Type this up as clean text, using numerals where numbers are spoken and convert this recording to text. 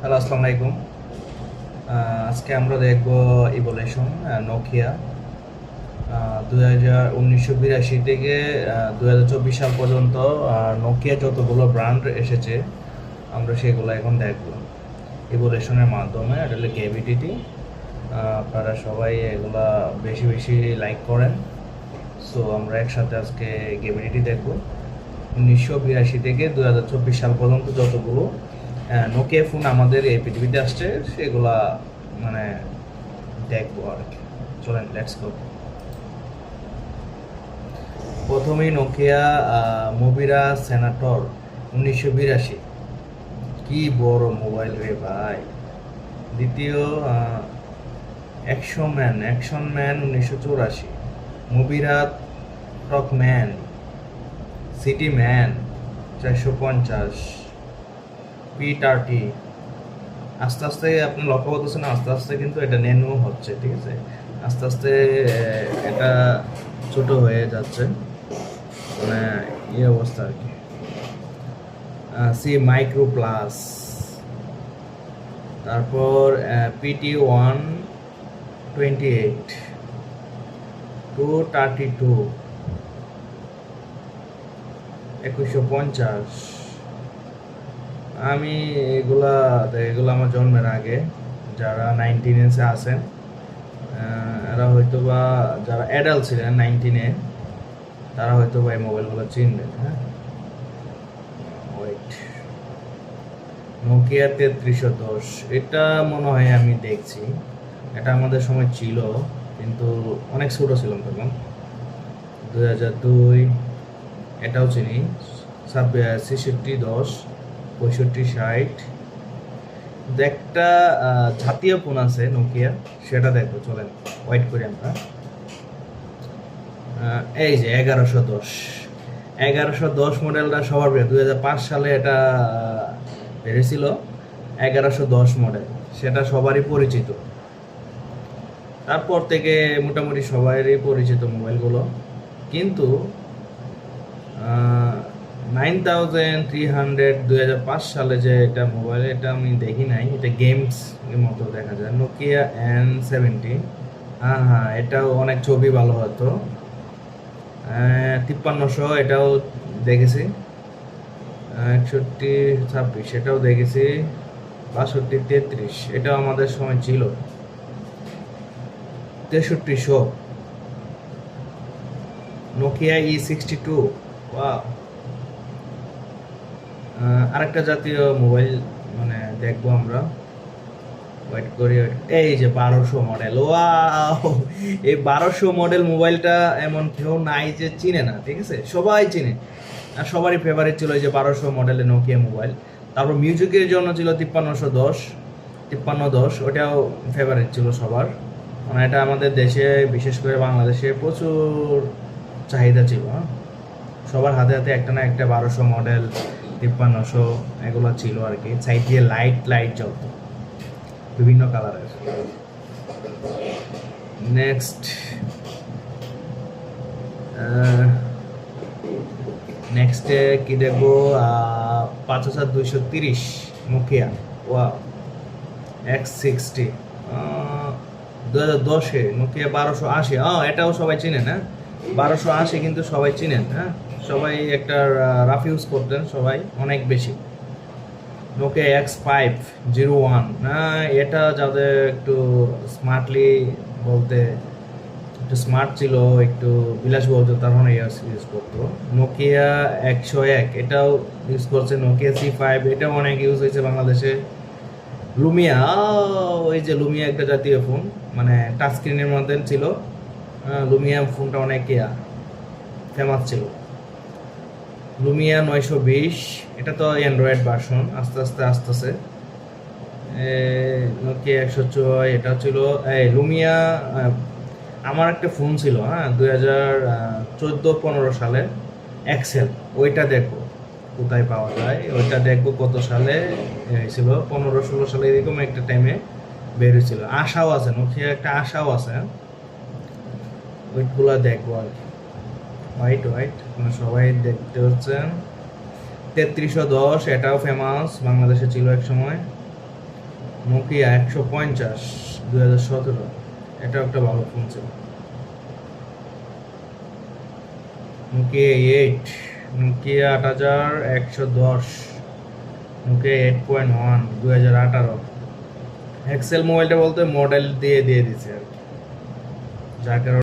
Hello, আসসালামু আলাইকুম। আজকে আমরা দেখব ইভোলিউশন নোকিয়া 1982 থেকে 2024 সাল পর্যন্ত নোকিয়া যতগুলো ব্র্যান্ড এসেছে আমরা সেগুলো এখন দেখব ইভোলিউশনের মাধ্যমে। এটা হলো কেভিডিটি। আপনারা সবাই এগুলা বেশি বেশি লাইক করেন, সো আমরা একসাথে আজকে কেভিডিটি দেখব 1982 থেকে 2024 সাল পর্যন্ত যতগুলো নোকিয়া ফোন আমাদের এই পৃথিবীতে আসছে সেগুলা মানে দেখবো আর কি। চলেন, লেটস গো। প্রথমেই নোকিয়া মোবিরা সেনাটর 1982, কি বড় মোবাইল রে ভাই। দ্বিতীয় action man 1984, Mobira Talkman, City Man 450, P30। আস্তে আস্তে আপনি লক্ষ্য করতেছেন, আস্তে আস্তে কিন্তু এটা ন্যানো হচ্ছে, ঠিক আছে। আস্তে আস্তে এটা ছোট হয়ে যাচ্ছে, মানে এই অবস্থা আর কি। সি মাইক্রো প্লাস, তারপর PT128, 232, 2150। আমি এগুলা আমার জন্মের আগে, যারা 19 আছেন এরা হয়তো বা, যারা অ্যাডাল্ট ছিলেন 19-এ, তারা হয়তো বা এই মোবাইলগুলো চিনবেন। হ্যাঁ, ওয়েট, নোকিয়া 3310, এটা মনে হয় আমি দেখছি। এটা আমাদের সময় ছিল, কিন্তু অনেক ছোট ছিলাম তখন। 2002, এটাও চিনি। 6610, 6560। একটা জাতীয় ফোন আছে নোকিয়া, সেটা দেখো, চলেন ওয়েট করি আমরা। এই যে 1110 মডেলটা সবার প্রিয়। 2005 সালে এটা বেরিয়েছিল, 1110 মডেল, সেটা সবারই পরিচিত। তারপর থেকে মোটামুটি সবারই পরিচিত মোবাইলগুলো, কিন্তু 9300 2005 সালে যে এটা মোবাইল, এটা আমি দেখি নাই। এটা গেমস এর মতো দেখা যায়। নোকিয়া N70, হ্যাঁ, এটাও অনেক ছবি ভালো হতো। 5300, এটাও দেখেছি। 6126, এটাও দেখেছি। 6233, এটাও আমাদের সময় ছিল। 6300, নোকিয়া E62, ওয়াও। আরেকটা জাতীয় মোবাইল মানে দেখবো আমরা, ওয়েট করি। এই যে 1200 মডেল, ওয়াও। এই 1200 মডেল মোবাইলটা এমন কেউ নাই যে চিনে না, ঠিক আছে, সবাই চিনে। আর সবারই ফেভারিট ছিল এই যে 1200 মডেলের নোকিয়া মোবাইল। তারপর মিউজিকের জন্য ছিল 5310, ওটাও ফেভারিট ছিল সবার। মানে এটা আমাদের দেশে, বিশেষ করে বাংলাদেশে প্রচুর চাহিদা ছিল। হ্যাঁ, সবার হাতে হাতে একটা না একটা 1200 মডেল, 5300, এগুলো ছিল আর কি। সাইড দিয়ে লাইট জ্বলতো বিভিন্ন কালারের। নেক্সটে কি দেখবো? 5230 নোকিয়া, ওয়া X60। 2010-এ নোকিয়া 1280, এটাও সবাই চিনেন। হ্যাঁ, 1280 কিন্তু সবাই চিনেন। হ্যাঁ, সবাই একটা রাফ ইউজ করতেন, সবাই অনেক বেশি। নোকিয়া X501, এটা যাদের একটু স্মার্টলি বলতে, একটু স্মার্ট ছিল, একটু বিলাস বলতো, তার মানে ইউজ করতো। নোকিয়া 101, এটাও ইউজ করছে। নোকিয়া C5, এটাও অনেক ইউজ হয়েছে বাংলাদেশে। লুমিয়া, ওই যে লুমিয়া একটা জাতীয় ফোন, মানে টাচ স্ক্রিনের মধ্যে ছিল। লুমিয়া ফোনটা অনেক ফেমাস ছিল। লুমিয়া 920, এটা তো অ্যান্ড্রয়েড ভার্সন, আস্তে আস্তে আসতেছে। নোকিয়া 104, এটা ছিল এই লুমিয়া। আমার একটা ফোন ছিল, হ্যাঁ, 2014-15 সালে, এক্সেল। ওইটা দেখবো কোথায় পাওয়া যায়, ওইটা দেখবো কত সালে হয়েছিল। 15-16 সালে এরকম একটা টাইমে বের হয়েছিল। আশাও আছে, নোকিয়া একটা আশাও আছে। ওইগুলা দেখবো আর কি। হোয়াইট সবাই দেখতে হচ্ছেন। 3310, এটাও ফেমাস, বাংলাদেশে ছিল এক সময়। নোকিয়া 150 2017, এটাও একটা ভালো ফোন ছিল। Nokia 8110, Nokia 8.1 2018। এক্সেল মোবাইলটা বলতে মডেল দিয়ে দিছে আর কি, যার কারণে